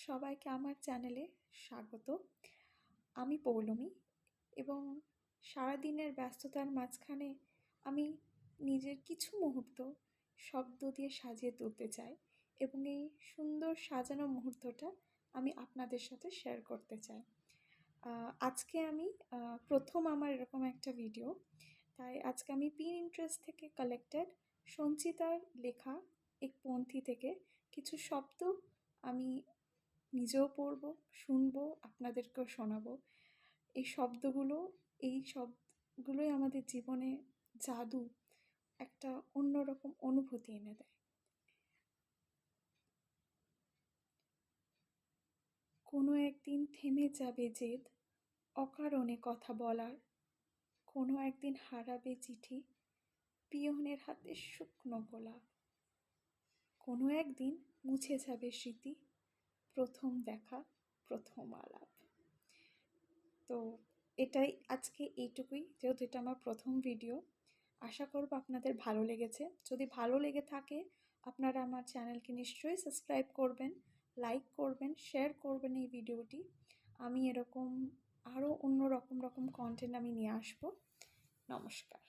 সবাইকে আমার চ্যানেলে স্বাগত। আমি পৌলমী এবং সারাদিনের ব্যস্ততার মাঝখানে আমি নিজের কিছু মুহূর্ত শব্দ দিয়ে সাজিয়ে তুলতে চাই এবং এই সুন্দর সাজানো মুহূর্তটা আমি আপনাদের সাথে শেয়ার করতে চাই। আজকে আমি প্রথম আমার এরকম একটা ভিডিও, তাই আজকে আমি পিনট্রেস্ট থেকে কালেক্টেড সঞ্চিতার লেখা এক পংক্তি থেকে কিছু শব্দ আমি নিজেও পড়ব, শুনবো, আপনাদেরকেও শোনাবো। এই শব্দগুলোই আমাদের জীবনে জাদু, একটা অন্যরকম অনুভূতি এনে দেয়। কোনো একদিন থেমে যাবে জেদ অকারণে কথা বলার, কোনো একদিন হারাবে চিঠি পিয়নের হাতে শুকনো গোলাপ, কোনো একদিন মুছে যাবে স্মৃতি প্রথম দেখা প্রথম আলাপ। তো এটাই আজকে এইটুকুই, যেহেতু এটা আমার প্রথম ভিডিও। আশা করব আপনাদের ভালো লেগেছে। যদি ভালো লেগে থাকে আপনারা আমার চ্যানেলকে নিশ্চয়ই সাবস্ক্রাইব করবেন, লাইক করবেন, শেয়ার করবেন এই ভিডিওটি। আমি এরকম আরও অন্য রকম কন্টেন্ট আমি নিয়ে আসবো। নমস্কার।